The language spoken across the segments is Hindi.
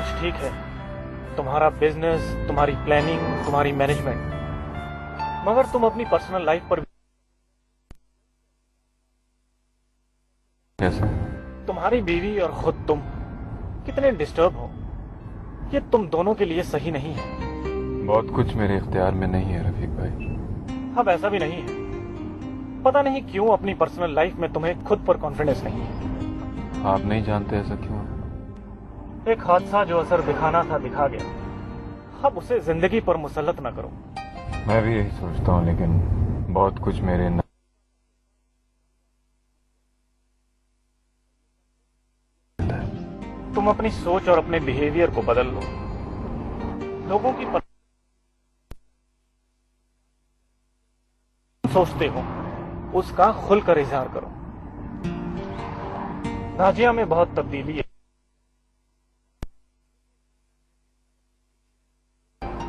कुछ ठीक है, तुम्हारा बिजनेस, तुम्हारी प्लानिंग, तुम्हारी मैनेजमेंट, मगर तुम अपनी पर्सनल लाइफ पर कैसे? तुम्हारी बीवी और खुद तुम कितने डिस्टर्ब हो, ये तुम दोनों के लिए सही नहीं है। बहुत कुछ मेरे इख्तियार में नहीं है रफीक भाई। अब ऐसा भी नहीं है, पता नहीं क्यों अपनी पर्सनल लाइफ में तुम्हें खुद पर कॉन्फिडेंस नहीं है। आप नहीं जानते ऐसा क्यों है? एक हादसा जो असर दिखाना था दिखा गया, अब उसे जिंदगी पर मुसल्लत ना करो। मैं भी यही सोचता हूँ, लेकिन बहुत कुछ मेरे तुम अपनी सोच और अपने बिहेवियर को बदल लो। लोगों की सोचते हो उसका खुलकर इजहार करो। नाजिया में बहुत तब्दीली है,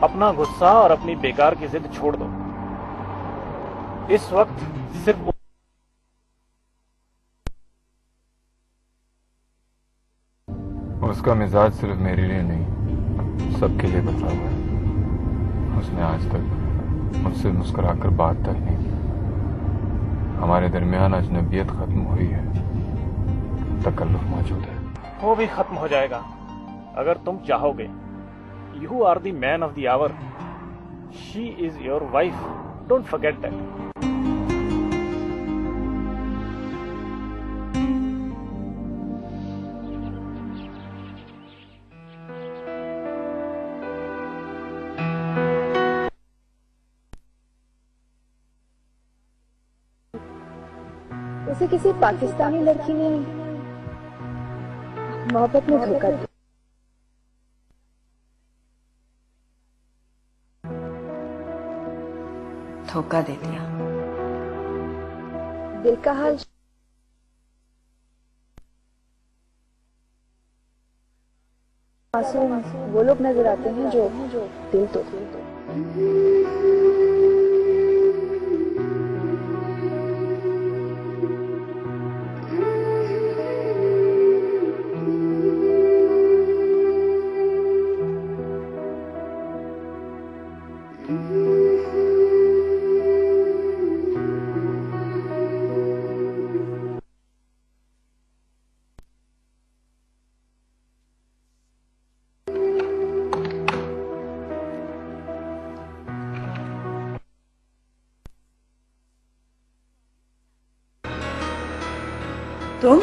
अपना गुस्सा और अपनी बेकार की जिद छोड़ दो। इस वक्त सिर्फ उसका मिजाज सिर्फ मेरे लिए नहीं, सबके लिए बदला हुआ है। उसने आज तक मुझसे मुस्कुराकर बात तक नहीं की। हमारे दरमियान अजनबियत खत्म हुई है, तकल्लुफ मौजूद है। वो भी खत्म हो जाएगा अगर तुम चाहोगे। You are the man of the hour, she is your wife, don't forget that. उसे किसी पाकिस्तानी लड़की ने मोहब्बत में धोखा दिया। धोखा दे दिया। दिल का हाल मासूम वो लोग नजर आते हैं जो दिल तोड़ते हैं। तुम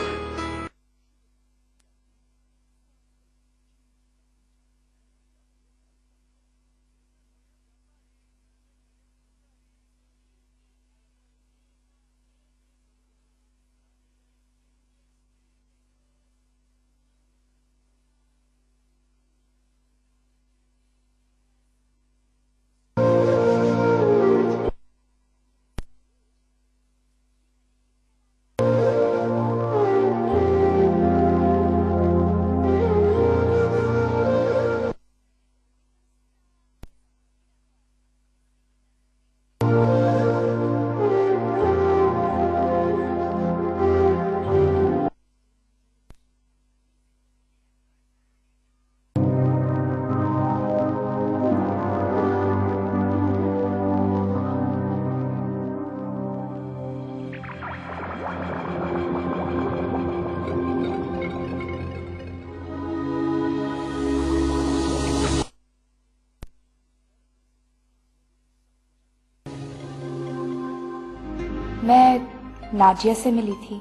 मैं नाजिया से मिली थी।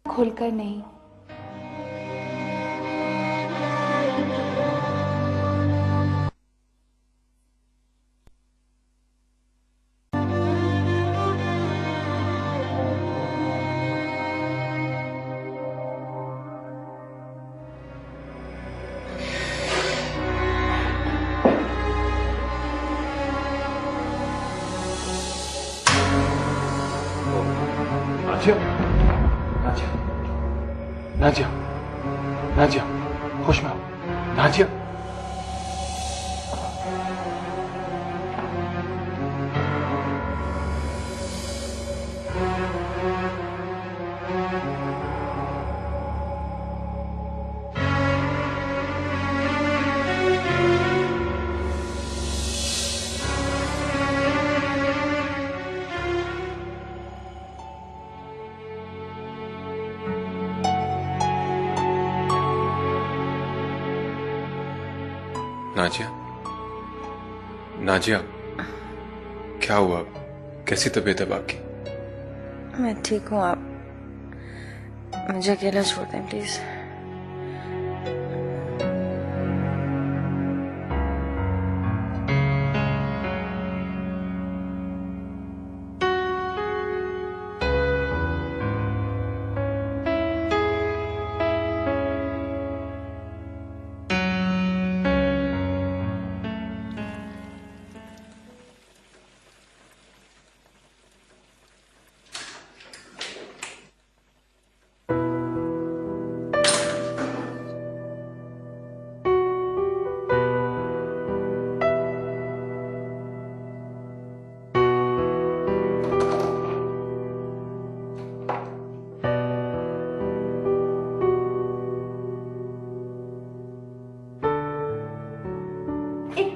खुलकर नहीं। नाजिया, नाजिया, नाजिया, नाजिया, होश में आओ। नाजिया, नाजिया, नाजिया, क्या हुआ? कैसी तबीयत है बाकी? मैं ठीक हूँ। आप मुझे अकेला छोड़ दें प्लीज।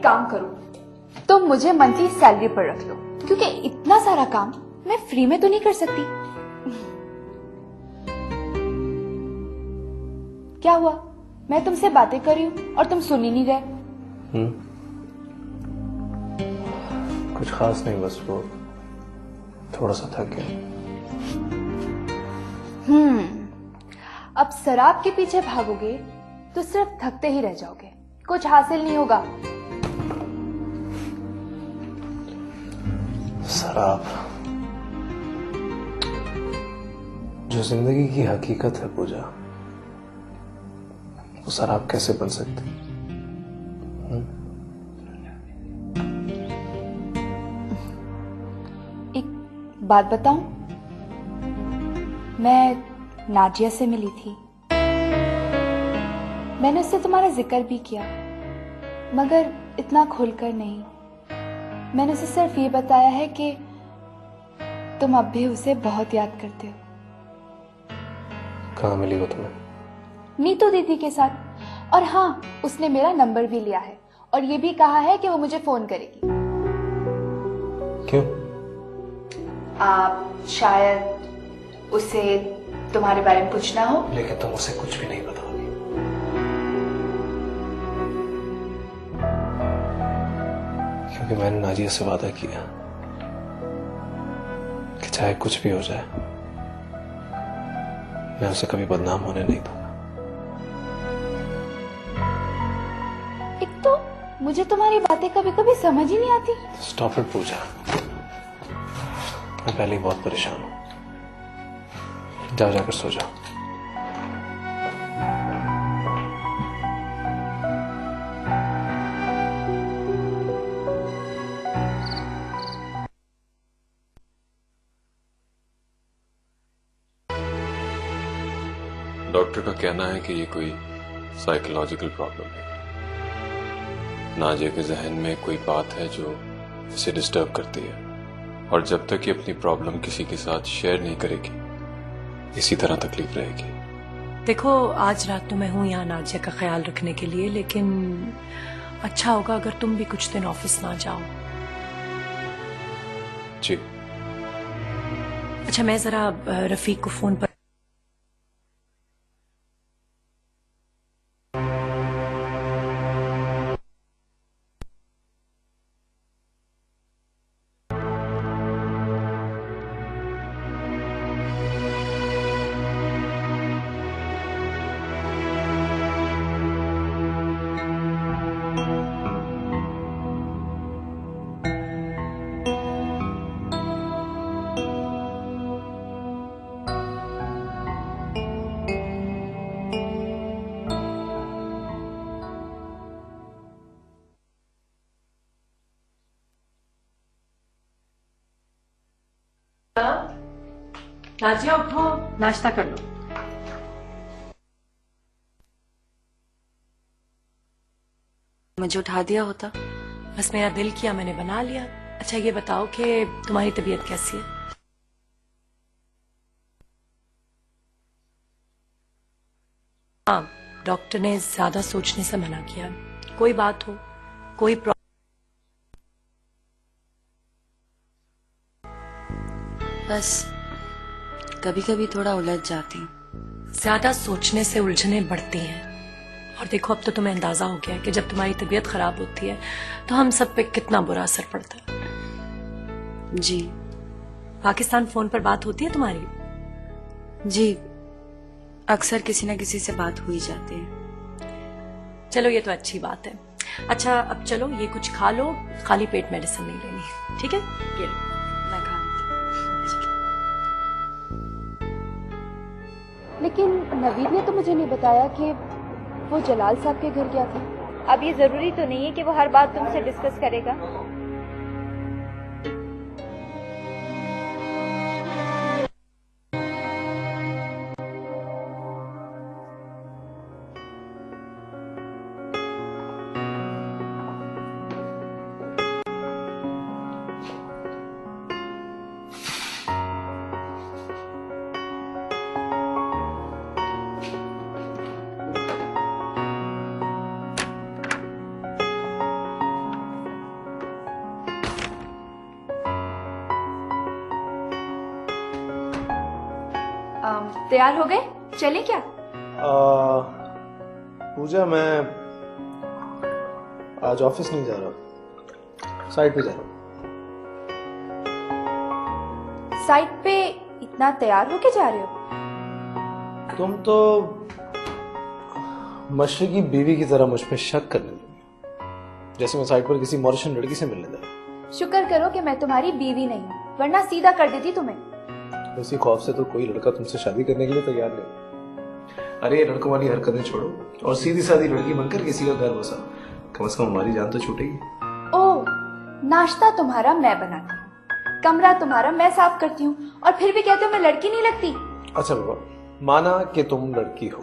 काम करो तो मुझे मंथली सैलरी पर रख लो, क्योंकि इतना सारा काम मैं फ्री में तो नहीं कर सकती। क्या हुआ? मैं तुमसे बातें कर रही हूँ और तुम सुन ही नहीं रहे। कुछ खास नहीं, बस वो थोड़ा सा थक गया। अब शराब के पीछे भागोगे तो सिर्फ थकते ही रह जाओगे, कुछ हासिल नहीं होगा। शराब जो जिंदगी की हकीकत है पूजा, वो शराब कैसे बन सकती? एक बात बताऊं, मैं नाजिया से मिली थी। मैंने उससे तुम्हारा जिक्र भी किया, मगर इतना खुलकर नहीं। मैंने उसे सिर्फ ये बताया है कि तुम अब भी उसे बहुत याद करते हो। कहाँ मिली हो तुम्हें? नीतू दीदी के साथ। और हाँ, उसने मेरा नंबर भी लिया है और ये भी कहा है कि वो मुझे फोन करेगी। क्यों? आप शायद उसे तुम्हारे बारे में पूछना हो। लेकिन तुम उसे कुछ भी नहीं बताओगी। क्योंकि मैंने नाजिया से वादा किया कि चाहे कुछ भी हो जाए, मैं उसे कभी बदनाम होने नहीं दूंगा। एक तो मुझे तुम्हारी बातें कभी कभी समझ ही नहीं आती। स्टॉप इट पूजा, मैं पहले ही बहुत परेशान हूं। जाओ, जाकर सो जाओ। डॉक्टर का कहना है कि ये कोई साइकोलॉजिकल प्रॉब्लम है। नाजिया के जहन में कोई बात है जो इसे डिस्टर्ब करती है, और जब तक ये अपनी प्रॉब्लम किसी के साथ शेयर नहीं करेगी, इसी तरह तकलीफ रहेगी। देखो, आज रात तो मैं हूँ यहाँ नाजिया का ख्याल रखने के लिए, लेकिन अच्छा होगा अगर तुम भी कुछ दिन ऑफिस ना जाओ। जी। अच्छा, मैं जरा रफीक को फोन पर नाजिया उठो, नाश्ता कर लो। मुझे उठा दिया होता। बस मेरा दिल किया, मैंने बना लिया। अच्छा, ये बताओ कि तुम्हारी तबीयत कैसी है? हाँ, डॉक्टर ने ज्यादा सोचने से मना किया। कोई बात हो, कोई बस कभी कभी थोड़ा उलझ जाती हूँ। ज्यादा सोचने से उलझने बढ़ती हैं और देखो अब तो तुम्हें अंदाजा हो गया है कि जब तुम्हारी तबीयत खराब होती है तो हम सब पे कितना बुरा असर पड़ता है। जी पाकिस्तान फोन पर बात होती है तुम्हारी? जी, अक्सर किसी न किसी से बात हो ही जाती है। चलो ये तो अच्छी बात है। अच्छा अब चलो ये कुछ खा लो, खाली पेट मेडिसिन नहीं लेनी, ठीक है? ये लो। मैं खा लेकिन नवीद ने तो मुझे नहीं बताया कि वो जलाल साहब के घर गया था। अब ये जरूरी तो नहीं है कि वो हर बात तुमसे डिस्कस करेगा। तैयार हो गए? चले क्या? पूजा मैं आज ऑफिस नहीं जा रहा, साइट पे जा रहा हूँ। साइट पे इतना तैयार होके जा रहे हो? तुम तो मशरकी बीवी की तरह मुझ पे शक करने लगी, जैसे मैं साइट पर किसी मॉरिशन लड़की से मिलने जा। शुक्र करो कि मैं तुम्हारी बीवी नहीं हूँ, वरना सीधा कर देती तुम्हें। उसी खौफ से तो कोई लड़का तुमसे शादी करने के लिए तैयार नहीं। अरे ये लड़कों वाली हरकतें छोड़ो और सीधी सादी लड़की बनकर किसी का घर बसाओ, कम से कम हमारी जान तो छूटेगी। ओह, नाश्ता तुम्हारा मैं बनाती हूँ, कमरा तुम्हारा मैं साफ करती हूँ, और फिर भी कहते हो मैं लड़की नहीं लगती। अच्छा बाबा, माना कि तुम लड़की हो,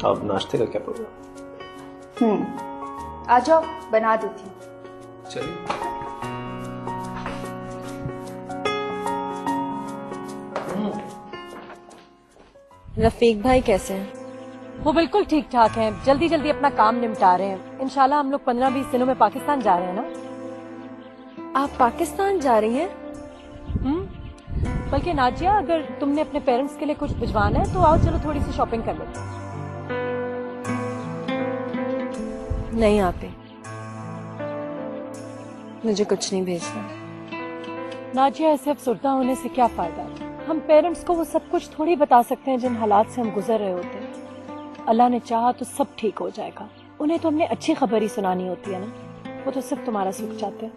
अब नाश्ते का क्या प्रोग्राम? आ जाओ, बना देती हूँ। चलिए। रफीक भाई कैसे हैं? वो बिल्कुल ठीक ठाक हैं, जल्दी जल्दी अपना काम निपटा रहे हैं। इंशाल्लाह हम लोग 15-20 दिनों में पाकिस्तान जा रहे हैं ना। आप पाकिस्तान जा रही हैं? बल्कि नाजिया, अगर तुमने अपने पेरेंट्स के लिए कुछ भिजवाना है तो आओ, चलो थोड़ी सी शॉपिंग कर लेते हैं। नहीं आपे, मुझे कुछ नहीं भेजना। नाजिया, ऐसे अफसरदा होने से क्या फायदा? हम पेरेंट्स को वो सब कुछ थोड़ी बता सकते हैं जिन हालात से हम गुजर रहे होते हैं। अल्लाह ने चाहा तो सब ठीक हो जाएगा। उन्हें तो हमने अच्छी खबर ही सुनानी होती है ना, वो तो सिर्फ तुम्हारा सुख चाहते हैं।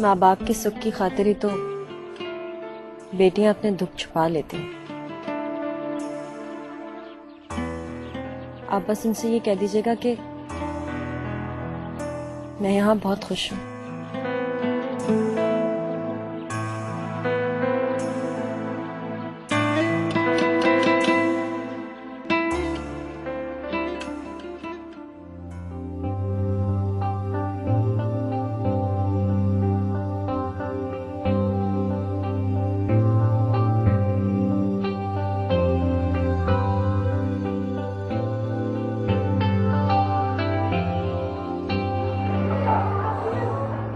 माँ बाप के सुख की खातिर ही तो बेटियां अपने दुख छुपा लेती हैं। आप बस उनसे ये कह दीजिएगा कि मैं यहाँ बहुत खुश हूँ।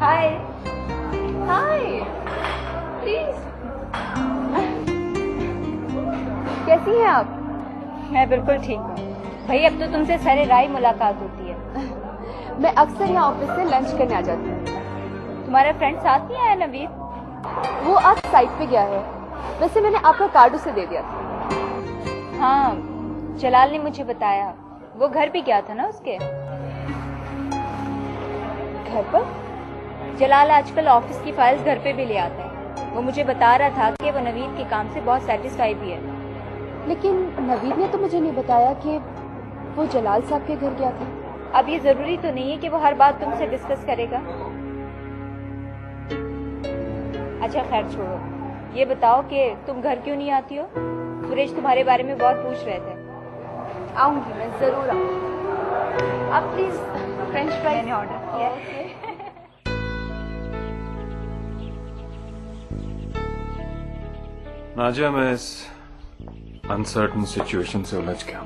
हाय हाय, प्लीज। कैसी हैं आप? मैं बिल्कुल ठीक हूँ भाई, अब तो तुमसे सरे राय मुलाकात होती है। मैं अक्सर यहाँ ऑफिस से लंच करने आ जाती हूँ। तुम्हारा फ्रेंड साथ नहीं आया नवीद? वो आज साइट पे गया है, वैसे मैंने आपका कार्ड उसे दे दिया था। हाँ, जलाल ने मुझे बताया, वो घर भी गया था ना उसके। घर पर? जलाल आजकल ऑफिस की फाइल्स घर पे भी ले आता है। वो मुझे बता रहा था कि वो नवीद के काम से बहुत सेटिस्फाई भी है। लेकिन नवीद ने तो मुझे नहीं बताया कि वो जलाल साहब के घर गया था। अब ये जरूरी तो नहीं है कि वो हर बात तुमसे डिस्कस करेगा। अच्छा खैर छोड़ो, ये बताओ कि तुम घर क्यों नहीं आती हो? सुरेश तुम्हारे बारे में बहुत पूछ रहे थे। आऊंगी, मैं जरूर आऊंगी। आप प्लीज फ्रेंच फ्राइज मैंने ऑर्डर किया है। नाजिया, मैं इस अनसर्टन सिचुएशन से उलझ गया।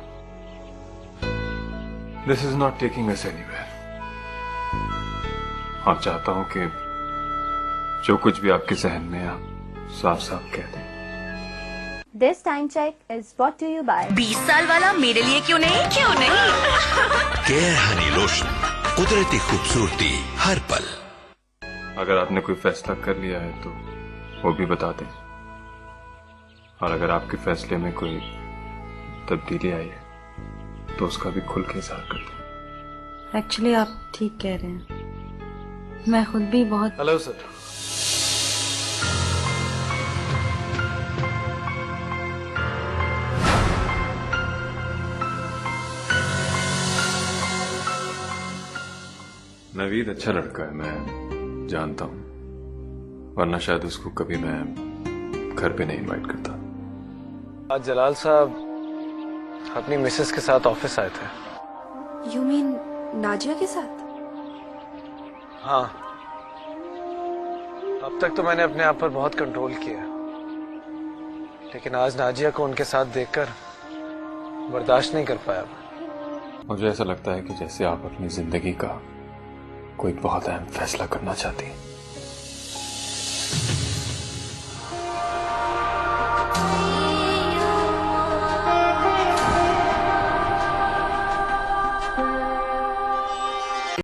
This is not taking us anywhere. और चाहता हूं कि जो कुछ भी आपके जहन में आप साफ साफ कह दें। This time check is brought to you by 20 साल वाला मेरे लिए क्यों नहीं, क्यों नहीं? केयर हनी लोशन, कुदरती खूबसूरती हर पल। अगर आपने कोई फैसला कर लिया है तो वो भी बता दें, और अगर आपके फैसले में कोई तब्दीली आई है तो उसका भी खुल के इजहार कर दें। एक्चुअली आप ठीक कह रहे हैं, मैं खुद भी बहुत। Hello sir. नवीद अच्छा लड़का है, मैं जानता हूँ, वरना शायद उसको कभी मैं घर पे नहीं इनवाइट करता। आज जलाल साहब अपनी मिसेस के साथ ऑफिस आए थे। यू मीन नाजिया के साथ? हाँ, अब तक तो मैंने अपने आप पर बहुत कंट्रोल किया, लेकिन आज नाजिया को उनके साथ देखकर बर्दाश्त नहीं कर पाया। मुझे ऐसा लगता है कि जैसे आप अपनी जिंदगी का कोई बहुत अहम फैसला करना चाहती हैं।